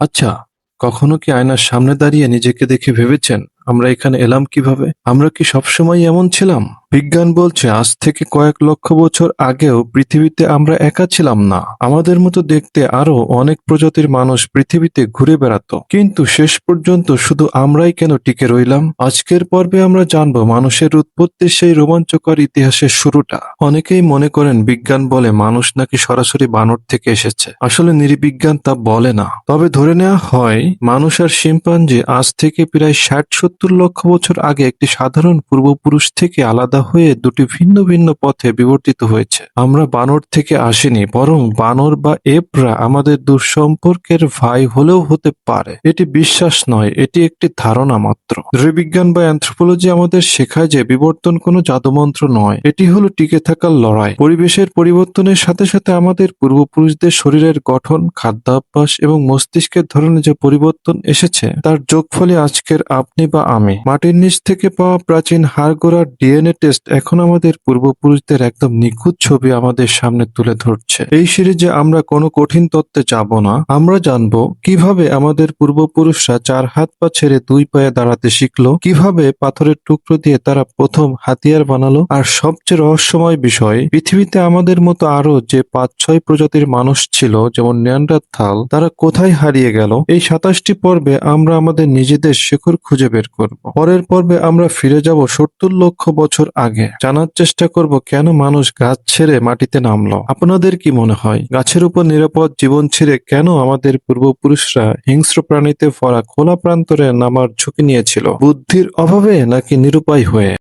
আচ্ছা, কখনো কি আয়নার সামনে দাঁড়িয়ে নিজেকে দেখে ভেবেছেন, আমরা এখানে এলাম কিভাবে? আমরা কি সবসময় এমন ছিলাম? বিজ্ঞান বলছে আজ থেকে কয়েক লক্ষ বছর আগেও পৃথিবীতে আমরা একা ছিলাম না। আমাদের মতো দেখতে আরো অনেক প্রজাতির মানুষ পৃথিবীতে ঘুরে বেড়াতো। কিন্তু শেষ পর্যন্ত শুধু আমরাই কেন টিকে রইলাম? আজকের পর্বে আমরা জানবো মানুষের উৎপত্তির সেই রোমাঞ্চকর ইতিহাসের শুরুটা। অনেকেই মনে করেন বিজ্ঞান বলে মানুষ নাকি সরাসরি বানর থেকে এসেছে। আসলে নৃবিজ্ঞান তা বলে না। তবে ধরে নেওয়া হয় মানুষ আর শিম্পাঞ্জি আজ থেকে প্রায় ৬০-৭০ লক্ষ বছর আগে একটি সাধারণ পূর্বপুরুষ থেকে আলাদা হয়ে দুটি ভিন্ন ভিন্ন পথে বিবর্তিত হয়েছে। আমরা বানর থেকে আসিনি, বরং বানর বা এপরা আমাদের দুঃসম্পর্কের ভাই হলেও হতে পারে। এটি বিশ্বাস নয়, এটি একটি ধারণা মাত্র। নৃবিজ্ঞান বা অ্যানথ্রোপোলজি আমাদের শেখায় যে বিবর্তন কোনো জাদুমন্ত্র নয়, এটি হলো টিকে থাকার লড়াই। পরিবেশের পরিবর্তনের সাথে সাথে আমাদের পূর্বপুরুষদের শরীরের গঠন, খাদ্যাভ্যাস এবং মস্তিষ্কের ধরনে যে পরিবর্তন এসেছে তার যোগফলে আজকের আপনি বা আমি। মাটির নিচ থেকে পাওয়া প্রাচীন হাড়গোড়ার ডিএনএ টেস্ট এখন আমাদের পূর্বপুরুষদের একদম নিখুঁত ছবি আমাদের সামনে তুলে ধরছে। এই সিরিজে আমরা কোনো কঠিন তত্ত্বে যাব না, আমরা জানবো কিভাবে আমাদের পূর্বপুরুষরা ৪ হাত পা ছেড়ে ২ পায়ে দাঁড়াতে শিখলো, কিভাবে পাথরের টুকরো দিয়ে তারা প্রথম হাতিয়ার বানালো, আর সবচেয়ে রহস্যময় বিষয়, পৃথিবীতে আমাদের মতো আরো যে ৫-৬ প্রজাতির মানুষ ছিল যেমন নেয়ান্ডারথাল, তারা কোথায় হারিয়ে গেল। এই ২৭টি পর্বে আমরা আমাদের নিজেদের শেকড় খুঁজে বের করব। পরের পর্বে আমরা ফিরে যাব ৭০ লক্ষ বছর আগে, জানার চেষ্টা করব কেন মানুষ গাছ ছেড়ে মাটিতে নামলো। আপনাদের কি মনে হয় গাছের উপর নিরাপদ জীবন ছেড়ে কেন আমাদের পূর্বপুরুষরা হিংস্র প্রাণীতে ভরা খোলা প্রান্তরে নামার ঝুঁকি নিয়েছিল? বুদ্ধির অভাবে নাকি নিরুপায় হয়ে?